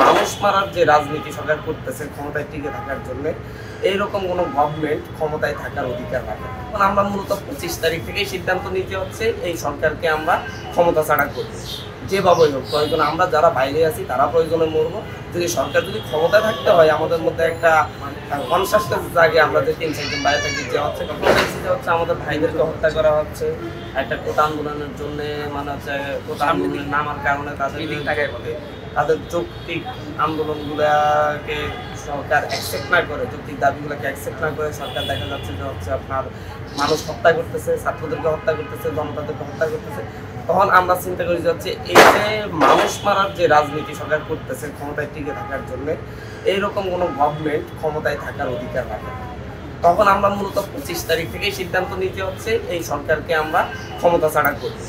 মানুষ মারার যে রাজনীতি সরকার করতেছে ক্ষমতায় টিকে থাকার জন্য, এইরকম কোনো গভর্নমেন্ট ক্ষমতায় থাকার অধিকার রাখে। এখন আমরা মূলত 25 তারিখ থেকেই সিদ্ধান্ত নিতে হচ্ছে এই সরকারকে আমরা ক্ষমতা ছাড়া করবো, যেভাবেই হোক। প্রয়োজন আমরা যারা বাইরে আছি তারা প্রয়োজনে মরবো। যদি সরকার যদি ক্ষমতায় থাকতে হয়, আমাদের মধ্যে একটা কনসাসনেস জাগে। আমরা যে 3-4 জন বাইরে থাকি যে হচ্ছে আমাদের ভাইদেরকে হত্যা করা হচ্ছে একটা কোটা আন্দোলনের জন্য, মানে হচ্ছে কোটা আন্দোলনের নামার কারণে তাদের যৌক্তিক আন্দোলনগুলোকে সরকার অ্যাকসেপ্ট না করে, যৌক্তিক দাবিগুলোকে অ্যাকসেপ্ট না করে সরকার দেখা যাচ্ছে যে হচ্ছে আপনার মানুষ হত্যা করতেছে, ছাত্রদেরকে হত্যা করতেছে, জনতাদেরকে হত্যা করতেছে। তখন আমরা চিন্তা করি যে হচ্ছে এই যে মানুষ মারার যে রাজনীতি সরকার করতেছে ক্ষমতায় টিকে থাকার জন্য, এইরকম কোনো গভর্নমেন্ট ক্ষমতায় থাকার অধিকার রাখে। তখন আমরা মূলত 25 তারিখ থেকেই সিদ্ধান্ত নিতে হচ্ছে এই সরকারকে আমরা ক্ষমতা ছাড়া করবো,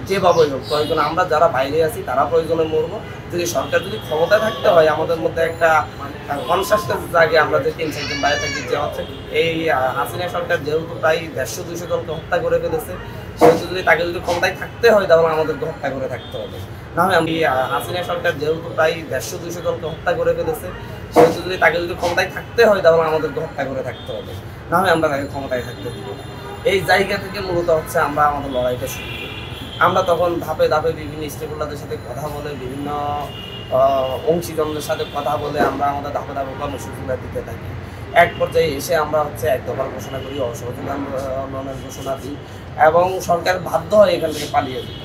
যেভাবেই হোক। প্রয়োজন আমরা যারা বাইরে আছি তারা প্রয়োজনে মরবো। যদি সরকার যদি ক্ষমতায় থাকতে হয়, আমাদের মধ্যে একটা কনসাসনেস জাগে। আমরা যে 3-4 জন বাইরে থাকি যে হচ্ছে এই হাসিনা সরকার যেহেতু প্রায় 150-200 জনকে হত্যা করে ফেলেছে, সেহেতু যদি তাকে যদি ক্ষমতায় থাকতে হয় তাহলে আমাদেরকে হত্যা করে থাকতে হবে। না হয় আমি হাসিনা সরকার যেহেতু প্রায় 150-200 জনকে হত্যা করে ফেলেছে, সেহেতু যদি তাকে যদি ক্ষমতায় থাকতে হয় তাহলে আমাদেরকে হত্যা করে থাকতে হবে। না হয় আমরা তাকে ক্ষমতায় থাকতে দিব না। এই জায়গা থেকে মূলত হচ্ছে আমরা আমাদের লড়াইটা শুরু করি। আমরা তখন ধাপে ধাপে বিভিন্ন স্টেকহোল্ডারদের সাথে কথা বলে, বিভিন্ন অংশীজনদের সাথে কথা বলে আমরা আমাদের ধাপে ধাপে কর্মসূচিগুলো দিতে থাকি। এক পর্যায়ে এসে আমরা হচ্ছে এক দফার ঘোষণা করি, অসহযোগ আন্দোলনের ঘোষণা দিই এবং সরকার বাধ্য হয় এখান থেকে পালিয়ে যেতে।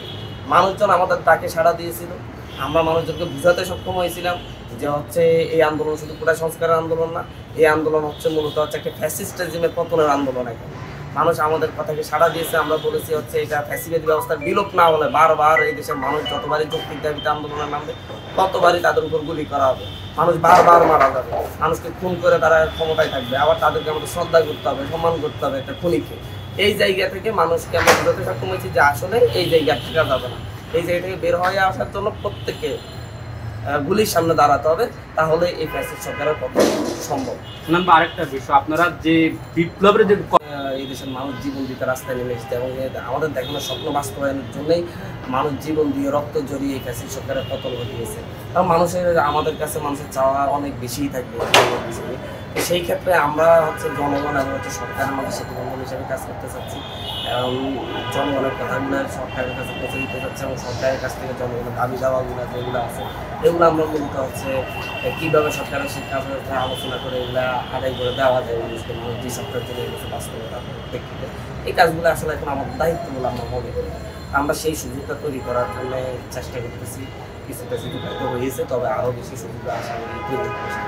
মানুষজন আমাদের ডাকে সাড়া দিয়েছিল। আমরা মানুষজনকে বুঝাতে সক্ষম হয়েছিলাম যে হচ্ছে এই আন্দোলন শুধু কোটা সংস্কারের আন্দোলন না, এই আন্দোলন হচ্ছে মূলত হচ্ছে একটা ফ্যাসিস্ট রেজিমের পতনের আন্দোলন। এখন মানুষ আমাদের কথাকে সাড়া দিয়েছে। আমরা বলেছি হচ্ছে এটা ফ্যাসিবাদী ব্যবস্থার বিলোপ না হলে বারবার এই দেশের মানুষ যতবারই যৌক্তিক দাবিতে আন্দোলনের নামবে ততবারই তাদের উপর গুলি করা হবে। মানুষ বারবার মারা যাবে, মানুষকে খুন করে তারা ক্ষমতায় থাকবে, আবার তাদেরকে আমাদের শ্রদ্ধা করতে হবে, সম্মান করতে হবে একটা খুনিকে। এই জায়গা থেকে মানুষকে আমরা বুঝাতে সক্ষম হয়েছি যে আসলে এই জায়গা থাকা যাবে না। এই জায়গা থেকে বের হয়ে আসার জন্য প্রত্যেককে গুলির সামনে দাঁড়াতে হবে, তাহলে এই ফ্যাসিস্ট সরকারের পতন সম্ভব। আরেকটা বিষয়, আপনারা যে বিপ্লবের যে এই দেশের মানুষ জীবন দিতে রাস্তায় নেমে এসেছে এবং আমাদের দেখানোর স্বপ্ন বাস্তবায়নের জন্যই মানুষ জীবন দিয়ে রক্ত জড়িয়ে এই ফ্যাসিস্ট সরকারের পতন ঘটিয়েছে। কারণ আমাদের কাছে মানুষের চাওয়া অনেক বেশিই থাকবে। সেই ক্ষেত্রে আমরা হচ্ছে জনগণ এবং হচ্ছে সরকারের মধ্যে সেতুবন্ধন হিসেবে কাজ করতে চাচ্ছি। জনগণের কথাগুলো সরকারের কাছে পৌঁছে দিতে চাচ্ছে এবং সরকারের কাছ থেকে জনগণের দাবি দাওয়াগুলো যেগুলো আছে এগুলো আমরা মূলত হচ্ছে কীভাবে সরকারের শিক্ষা ব্যবস্থা আলোচনা করে এগুলো আদায় করে দেওয়া যায় মানুষকে, মানুষ যে সরকার চলে গেছে বাস্তবতার প্রেক্ষিতে। এই কাজগুলো আসলে এখন আমাদের দায়িত্ব বলে আমরা মনে করি। আমরা সেই সুযোগটা তৈরি করার জন্য চেষ্টা করতেছি। কিছুটা সুযোগ হয়তো হয়েছে, তবে আরও বেশি সুযোগ আশা করি তৈরি করতেছি।